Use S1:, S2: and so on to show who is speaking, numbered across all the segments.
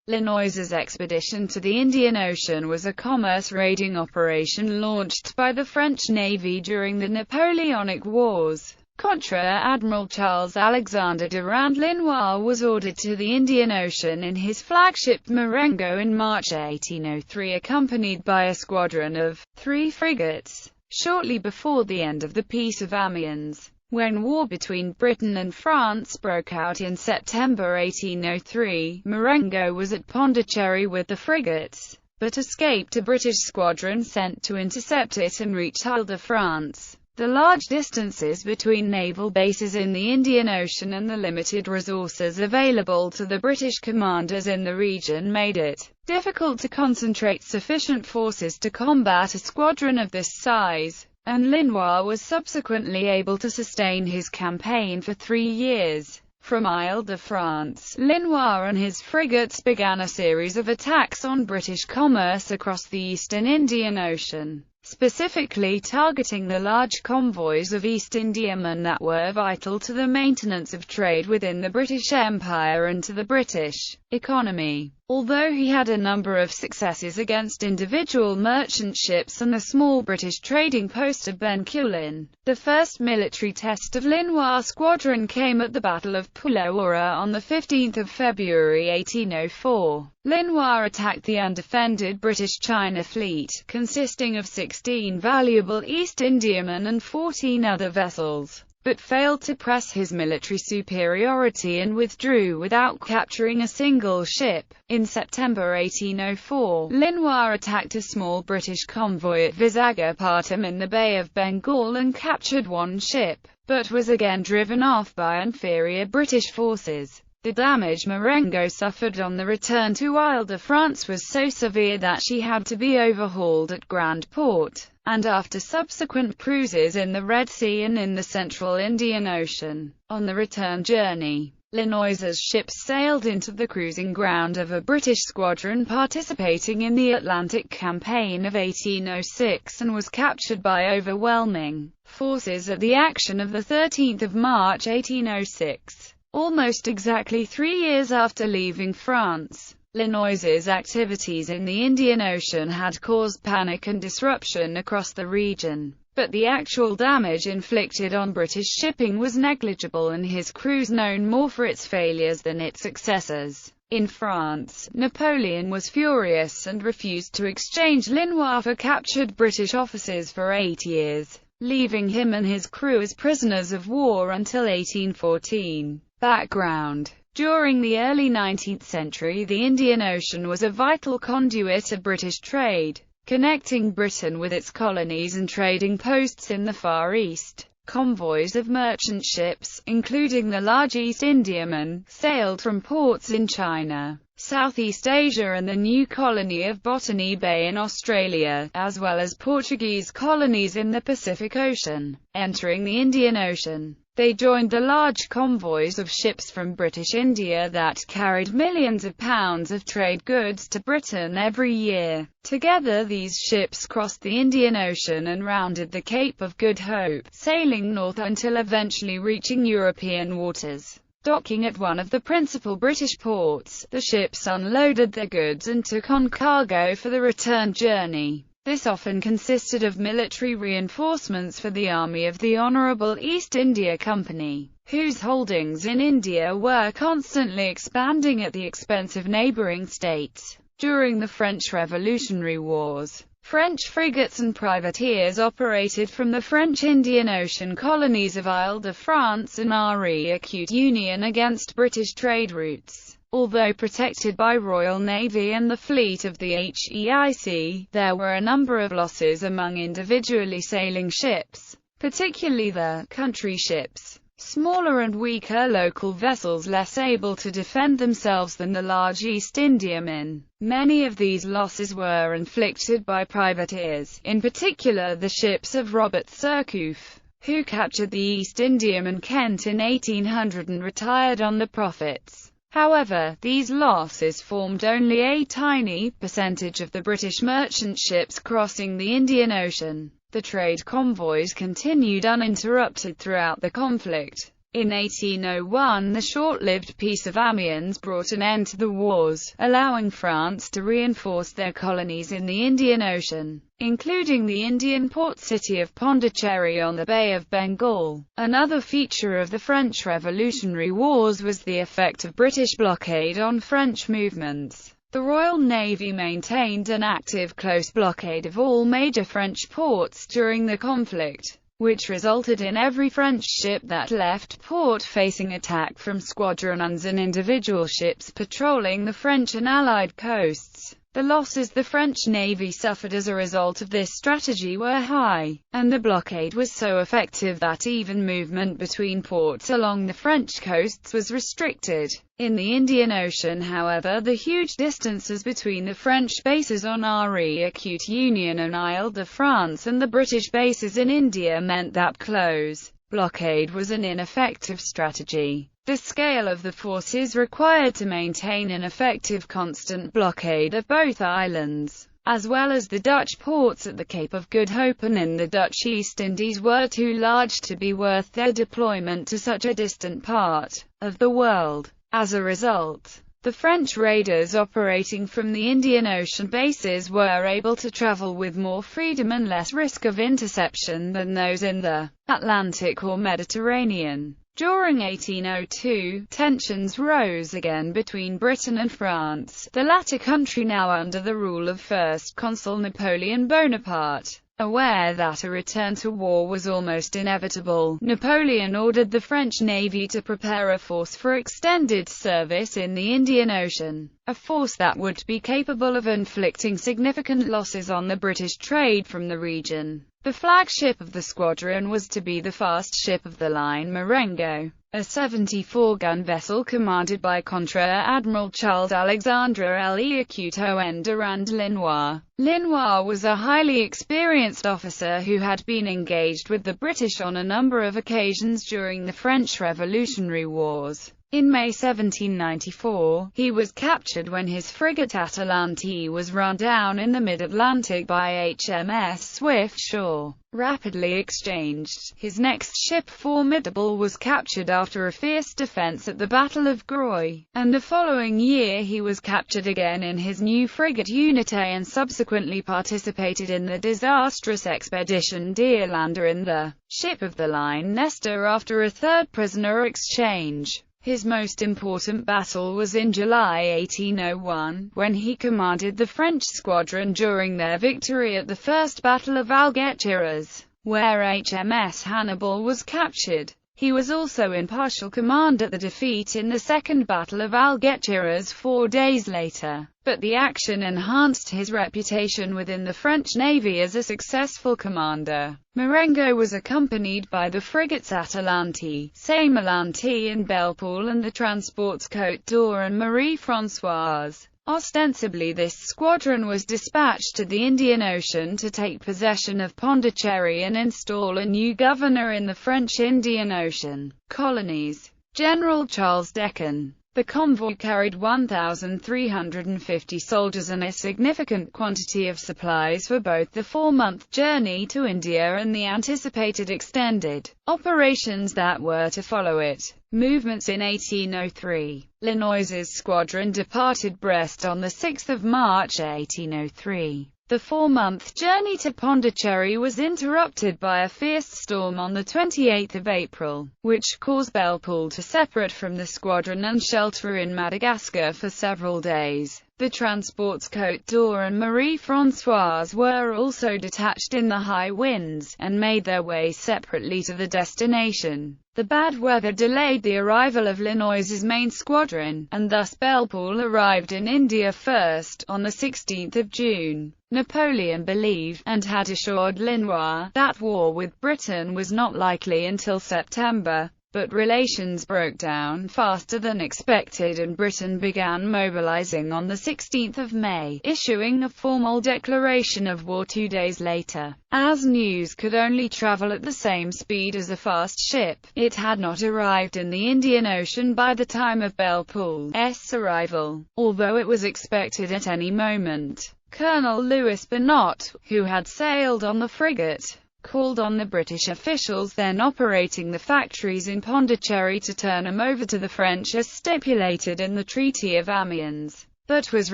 S1: Linois's expedition to the Indian Ocean was a commerce raiding operation launched by the French Navy during the Napoleonic Wars. Contra-Admiral Charles-Alexandre Durand Linois was ordered to the Indian Ocean in his flagship Marengo in March 1803, accompanied by a squadron of 3 frigates. Shortly before the end of the Peace of Amiens, when war between Britain and France broke out in September 1803, Marengo was at Pondicherry with the frigates, but escaped a British squadron sent to intercept it and reach Ile-de-France. The large distances between naval bases in the Indian Ocean and the limited resources available to the British commanders in the region made it difficult to concentrate sufficient forces to combat a squadron of this size, and Linois was subsequently able to sustain his campaign for 3 years. From Ile-de-France, Linois and his frigates began a series of attacks on British commerce across the eastern Indian Ocean, specifically targeting the large convoys of East Indiamen that were vital to the maintenance of trade within the British Empire and to the British economy. Although he had a number of successes against individual merchant ships and the small British trading post of Bencoolen, the first military test of Linois' squadron came at the Battle of Pulaura on 15 February 1804. Linois attacked the undefended British China fleet, consisting of 16 valuable East Indiamen and 14 other vessels, but failed to press his military superiority and withdrew without capturing a single ship. In September 1804, Linois attacked a small British convoy at Visakhapatnam in the Bay of Bengal and captured 1 ship, but was again driven off by inferior British forces. The damage Marengo suffered on the return to Ile-de-France was so severe that she had to be overhauled at Grand Port, and after subsequent cruises in the Red Sea and in the central Indian Ocean. On the return journey, Linois's ships sailed into the cruising ground of a British squadron participating in the Atlantic Campaign of 1806 and was captured by overwhelming forces at the action of 13 March 1806. Almost exactly 3 years after leaving France, Linois's activities in the Indian Ocean had caused panic and disruption across the region, but the actual damage inflicted on British shipping was negligible and his crews known more for its failures than its successes. In France, Napoleon was furious and refused to exchange Linois for captured British officers for 8 years, leaving him and his crew as prisoners of war until 1814. Background: during the early 19th century, the Indian Ocean was a vital conduit of British trade, connecting Britain with its colonies and trading posts in the Far East. Convoys of merchant ships, including the large East Indiaman, sailed from ports in China, Southeast Asia and the new colony of Botany Bay in Australia, as well as Portuguese colonies in the Pacific Ocean. Entering the Indian Ocean, they joined the large convoys of ships from British India that carried millions of pounds of trade goods to Britain every year. Together these ships crossed the Indian Ocean and rounded the Cape of Good Hope, sailing north until eventually reaching European waters. Docking at one of the principal British ports, the ships unloaded their goods and took on cargo for the return journey. This often consisted of military reinforcements for the army of the Honourable East India Company, whose holdings in India were constantly expanding at the expense of neighbouring states. During the French Revolutionary Wars, French frigates and privateers operated from the French Indian Ocean colonies of Ile-de-France and Réunion against British trade routes. Although protected by Royal Navy and the fleet of the HEIC, there were a number of losses among individually sailing ships, particularly the country ships, smaller and weaker local vessels less able to defend themselves than the large East Indiamen. Many of these losses were inflicted by privateers, in particular the ships of Robert Surcouf, who captured the East Indiaman Kent in 1800 and retired on the profits. However, these losses formed only a tiny percentage of the British merchant ships crossing the Indian Ocean. The trade convoys continued uninterrupted throughout the conflict. In 1801, the short-lived Peace of Amiens brought an end to the wars, allowing France to reinforce their colonies in the Indian Ocean, including the Indian port city of Pondicherry on the Bay of Bengal. Another feature of the French Revolutionary Wars was the effect of British blockade on French movements. The Royal Navy maintained an active close blockade of all major French ports during the conflict, which resulted in every French ship that left port facing attack from squadrons and individual ships patrolling the French and Allied coasts. The losses the French Navy suffered as a result of this strategy were high, and the blockade was so effective that even movement between ports along the French coasts was restricted. In the Indian Ocean, however, the huge distances between the French bases on Réunion Union and Isle de France and the British bases in India meant that close blockade was an ineffective strategy. The scale of the forces required to maintain an effective constant blockade of both islands, as well as the Dutch ports at the Cape of Good Hope and in the Dutch East Indies, were too large to be worth their deployment to such a distant part of the world. As a result, the French raiders operating from the Indian Ocean bases were able to travel with more freedom and less risk of interception than those in the Atlantic or Mediterranean. During 1802, tensions rose again between Britain and France, the latter country now under the rule of First Consul Napoleon Bonaparte. Aware that a return to war was almost inevitable, Napoleon ordered the French Navy to prepare a force for extended service in the Indian Ocean, a force that would be capable of inflicting significant losses on the British trade from the region. The flagship of the squadron was to be the fast ship of the line Marengo, a 74-gun vessel commanded by Contra-Admiral Charles Alexandre Leocuto Durand Linois. Linois was a highly experienced officer who had been engaged with the British on a number of occasions during the French Revolutionary Wars. In May 1794, he was captured when his frigate Atalante was run down in the mid-Atlantic by HMS Swiftsure. Rapidly exchanged, his next ship Formidable was captured after a fierce defense at the Battle of Groix, and the following year he was captured again in his new frigate Unité and subsequently participated in the disastrous Expedition d'Irlande in the ship of the line Nestor after a third prisoner exchange. His most important battle was in July 1801, when he commanded the French squadron during their victory at the First Battle of Algeciras, where HMS Hannibal was captured. He was also in partial command at the defeat in the Second Battle of Algeciras 4 days later, but the action enhanced his reputation within the French Navy as a successful commander. Marengo was accompanied by the frigates Atalante, Saint-Malante and Belle-Poule and the transports Côte d'Or and Marie-Françoise. Ostensibly this squadron was dispatched to the Indian Ocean to take possession of Pondicherry and install a new governor in the French Indian Ocean colonies, General Charles Deccan. The convoy carried 1,350 soldiers and a significant quantity of supplies for both the 4-month journey to India and the anticipated extended operations that were to follow it. Movements in 1803. Linois's squadron departed Brest on 6 March 1803. The 4-month journey to Pondicherry was interrupted by a fierce storm on 28 April, which caused Belle-Poule to separate from the squadron and shelter in Madagascar for several days. The transports Côte d'Or and Marie-Françoise were also detached in the high winds, and made their way separately to the destination. The bad weather delayed the arrival of Linois's main squadron, and thus Belle-Poule arrived in India first, on 16 June. Napoleon believed, and had assured Linois, that war with Britain was not likely until September. But relations broke down faster than expected and Britain began mobilizing on 16 May, issuing a formal declaration of war 2 days later. As news could only travel at the same speed as a fast ship, it had not arrived in the Indian Ocean by the time of Belle-Poule's arrival, although it was expected at any moment. Colonel Louis Bernot, who had sailed on the frigate called on the British officials then operating the factories in Pondicherry to turn them over to the French as stipulated in the Treaty of Amiens, but was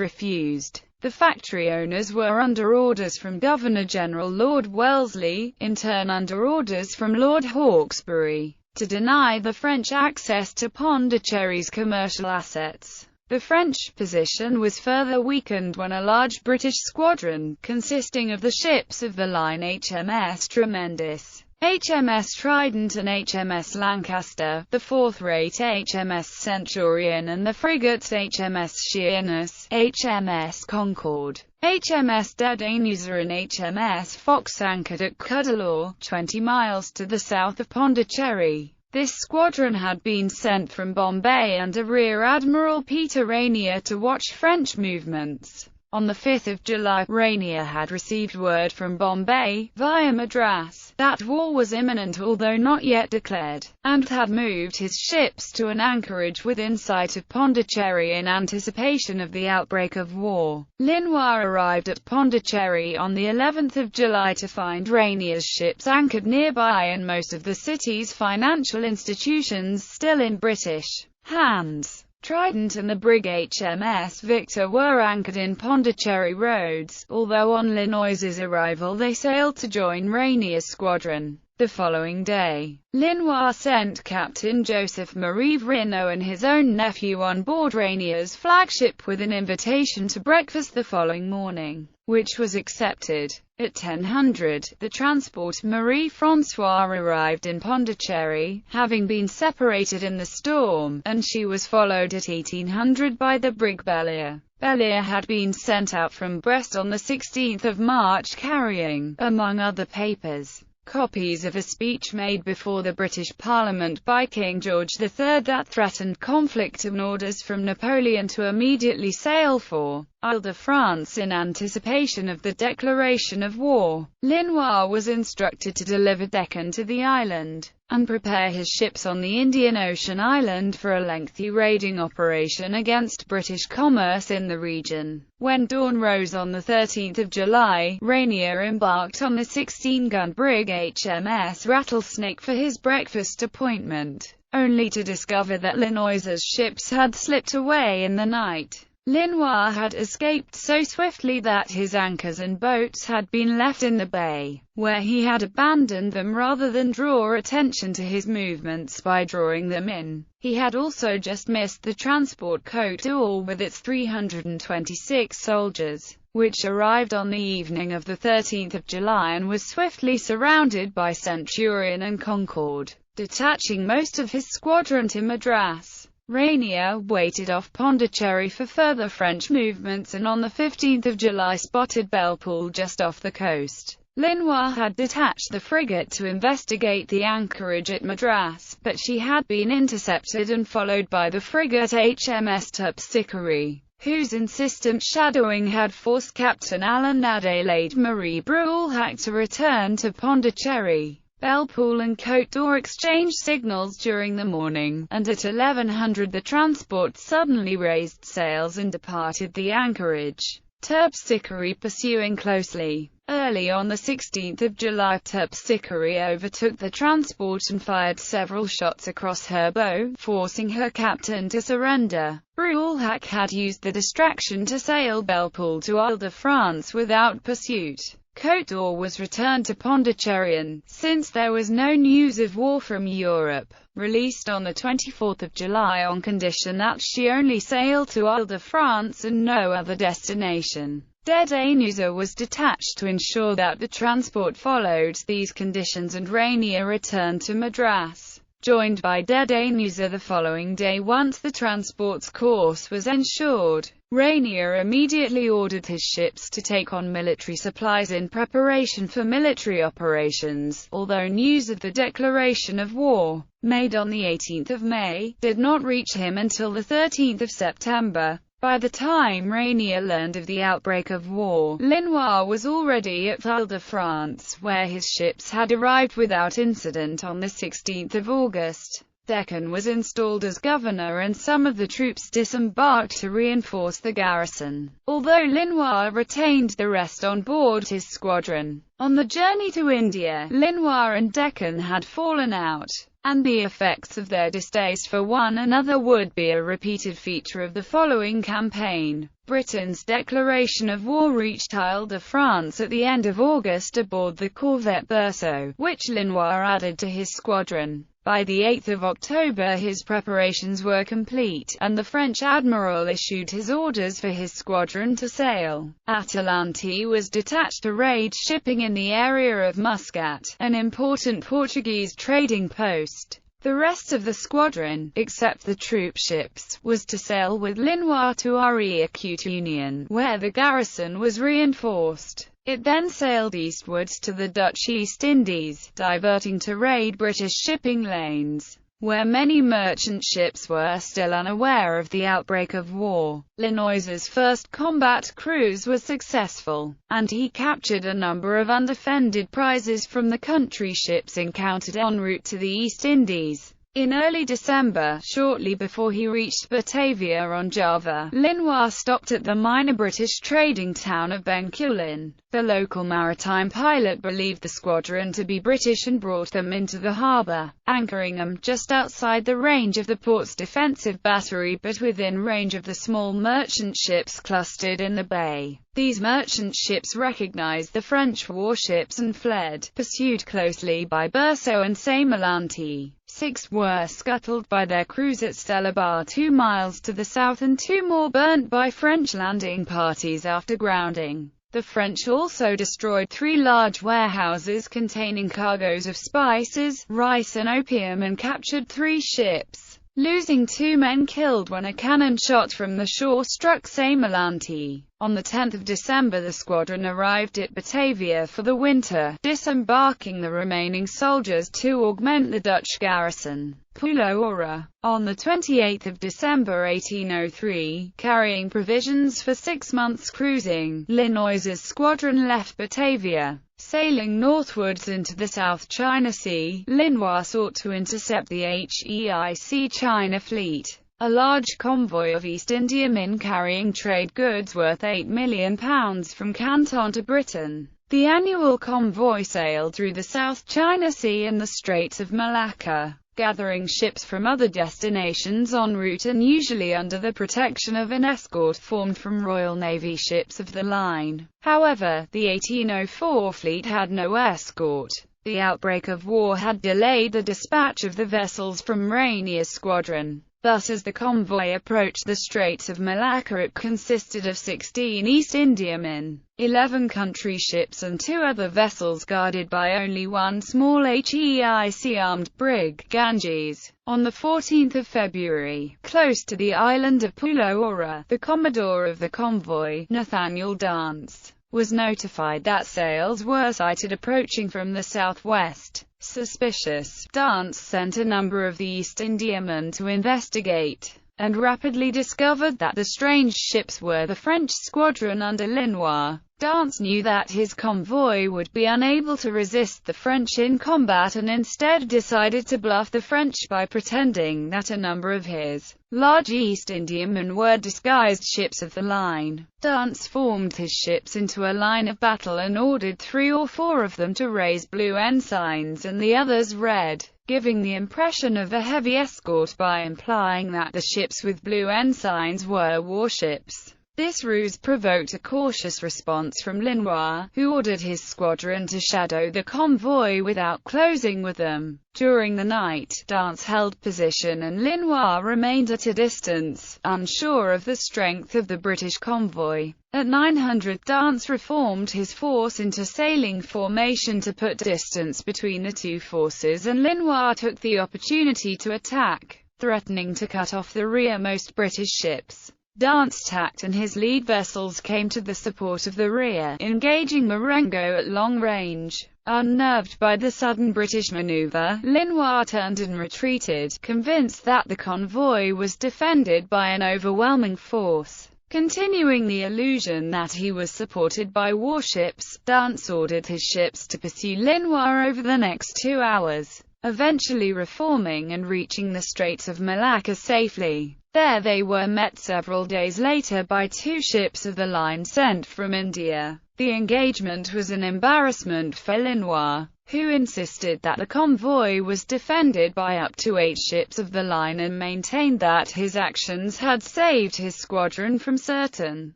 S1: refused. The factory owners were under orders from Governor-General Lord Wellesley, in turn under orders from Lord Hawkesbury, to deny the French access to Pondicherry's commercial assets. The French position was further weakened when a large British squadron, consisting of the ships of the line HMS Tremendous, HMS Trident and HMS Lancaster, the fourth-rate HMS Centurion and the frigates HMS Sheerness, HMS Concord, HMS Daniell and HMS Fox anchored at Cuddalore, 20 miles to the south of Pondicherry. This squadron had been sent from Bombay under Rear Admiral Peter Rainier to watch French movements. On the 5th of July, Rainier had received word from Bombay, via Madras, that war was imminent although not yet declared, and had moved his ships to an anchorage within sight of Pondicherry in anticipation of the outbreak of war. Linois arrived at Pondicherry on the 11th of July to find Rainier's ships anchored nearby and most of the city's financial institutions still in British hands. Trident and the brig HMS Victor were anchored in Pondicherry roads, although on Linois's arrival they sailed to join Rainier's squadron. The following day, Linois sent Captain Joseph Marie Renaud and his own nephew on board Rainier's flagship with an invitation to breakfast the following morning, which was accepted. At 10:00, the transport Marie-François arrived in Pondicherry, having been separated in the storm, and she was followed at 1800 by the brig Bellier. Bellier had been sent out from Brest on the 16th of March carrying, among other papers, copies of a speech made before the British Parliament by King George III that threatened conflict and orders from Napoleon to immediately sail for Ile-de-France in anticipation of the declaration of war. Linois was instructed to deliver Deccan to the island, and prepare his ships on the Indian Ocean island for a lengthy raiding operation against British commerce in the region. When dawn rose on the 13th of July, Rainier embarked on the 16-gun brig HMS Rattlesnake for his breakfast appointment, only to discover that Linois's ships had slipped away in the night. Linois had escaped so swiftly that his anchors and boats had been left in the bay, where he had abandoned them rather than draw attention to his movements by drawing them in. He had also just missed the transport Côte d'Or with its 326 soldiers, which arrived on the evening of the 13th of July and was swiftly surrounded by Centurion and Concord, detaching most of his squadron to Madras. Rainier waited off Pondicherry for further French movements and on the 15th of July spotted Bellepool just off the coast. Linois had detached the frigate to investigate the anchorage at Madras, but she had been intercepted and followed by the frigate HMS Terpsichore, whose insistent shadowing had forced Captain Alan Adelaide Marie Bruehlhack to return to Pondicherry. Bellepool and Côte d'Or exchanged signals during the morning, and at 1100 the transport suddenly raised sails and departed the anchorage, Terpsichore pursuing closely. Early on the 16th of July, Terpsichore overtook the transport and fired several shots across her bow, forcing her captain to surrender. Bruehlhack had used the distraction to sail Bellepool to Ile-de-France without pursuit. Côte d'Or was returned to Pondicherry and, since there was no news of war from Europe, released on the 24th of July on condition that she only sail to Ile-de-France and no other destination. Daniell was detached to ensure that the transport followed these conditions and Rainier returned to Madras, joined by Daniell the following day once the transport's course was ensured. Rainier immediately ordered his ships to take on military supplies in preparation for military operations, although news of the declaration of war, made on the 18th of May, did not reach him until the 13th of September. By the time Rainier learned of the outbreak of war, Linois was already at Ile-de-France, where his ships had arrived without incident on the 16th of August. Deccan was installed as governor and some of the troops disembarked to reinforce the garrison, although Linois retained the rest on board his squadron. On the journey to India, Linois and Deccan had fallen out, and the effects of their distaste for one another would be a repeated feature of the following campaign. Britain's declaration of war reached Ile-de-France at the end of August aboard the corvette Berceau, which Linois added to his squadron. By the 8th of October his preparations were complete, and the French admiral issued his orders for his squadron to sail. Atalante was detached to raid shipping in the area of Muscat, an important Portuguese trading post. The rest of the squadron, except the troop ships, was to sail with Linois to Réunion, where the garrison was reinforced. It then sailed eastwards to the Dutch East Indies, diverting to raid British shipping lanes, where many merchant ships were still unaware of the outbreak of war. Linois's first combat cruise was successful, and he captured a number of undefended prizes from the country ships encountered en route to the East Indies. In early December, shortly before he reached Batavia on Java, Linois stopped at the minor British trading town of Bencoolen. The local maritime pilot believed the squadron to be British and brought them into the harbour, anchoring them just outside the range of the port's defensive battery but within range of the small merchant ships clustered in the bay. These merchant ships recognized the French warships and fled, pursued closely by Berceau and Saint-Malante. 6 were scuttled by their crews at Stella 2 miles to the south and 2 more burnt by French landing parties after grounding. The French also destroyed 3 large warehouses containing cargoes of spices, rice and opium and captured 3 ships, losing 2 men killed when a cannon shot from the shore struck Saint-Malante. On the 10th of December the squadron arrived at Batavia for the winter, disembarking the remaining soldiers to augment the Dutch garrison. Pulo-Ora. On the 28th of December 1803, carrying provisions for 6 months' cruising, Linois's squadron left Batavia. Sailing northwards into the South China Sea, Linois sought to intercept the HEIC China fleet, a large convoy of East Indiamen carrying trade goods worth £8 million from Canton to Britain. The annual convoy sailed through the South China Sea and the Straits of Malacca, gathering ships from other destinations en route and usually under the protection of an escort formed from Royal Navy ships of the line. However, the 1804 fleet had no escort. The outbreak of war had delayed the dispatch of the vessels from Rainier's squadron. Thus as the convoy approached the Straits of Malacca it consisted of 16 East Indiamen, 11 country ships and 2 other vessels guarded by only 1 small HEIC armed brig, Ganges. On the 14th of February, close to the island of Pulo-Ora, the commodore of the convoy, Nathaniel Dance, was notified that sails were sighted approaching from the southwest. Suspicious, Dance sent a number of the East Indiamen to investigate, and rapidly discovered that the strange ships were the French squadron under Linois. Dance knew that his convoy would be unable to resist the French in combat and instead decided to bluff the French by pretending that a number of his large East Indiamen were disguised ships of the line. Dance formed his ships into a line of battle and ordered 3 or 4 of them to raise blue ensigns and the others red, giving the impression of a heavy escort by implying that the ships with blue ensigns were warships. This ruse provoked a cautious response from Linois, who ordered his squadron to shadow the convoy without closing with them. During the night, Dance held position and Linois remained at a distance, unsure of the strength of the British convoy. At 900 Dance reformed his force into sailing formation to put distance between the 2 forces and Linois took the opportunity to attack, threatening to cut off the rearmost British ships. Dance tacked and his lead vessels came to the support of the rear, engaging Marengo at long range. Unnerved by the sudden British maneuver, Linois turned and retreated, convinced that the convoy was defended by an overwhelming force. Continuing the illusion that he was supported by warships, Dance ordered his ships to pursue Linois over the next 2 hours. eventually reforming and reaching the Straits of Malacca safely. There they were met several days later by 2 ships of the line sent from India. The engagement was an embarrassment for Linois, who insisted that the convoy was defended by up to 8 ships of the line and maintained that his actions had saved his squadron from certain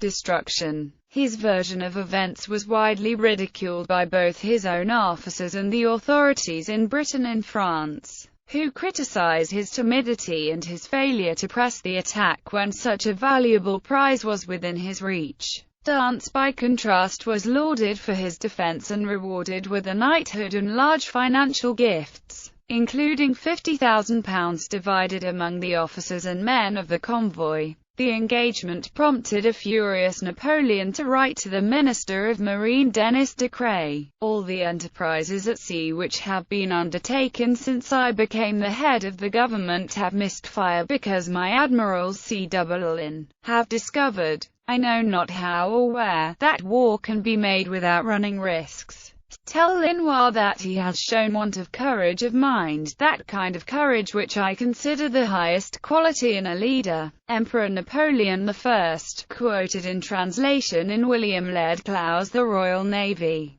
S1: destruction. His version of events was widely ridiculed by both his own officers and the authorities in Britain and France, who criticized his timidity and his failure to press the attack when such a valuable prize was within his reach. Dance, by contrast, was lauded for his defense and rewarded with a knighthood and large financial gifts, including £50,000 divided among the officers and men of the convoy. The engagement prompted a furious Napoleon to write to the Minister of Marine Denis de Cray, "All the enterprises at sea which have been undertaken since I became the head of the government have missed fire because my admirals CWLN have discovered, I know not how or where, that war can be made without running risks. Tell Linois that he has shown want of courage of mind, that kind of courage which I consider the highest quality in a leader." Emperor Napoleon I, quoted in translation in William Laird Clowes' The Royal Navy.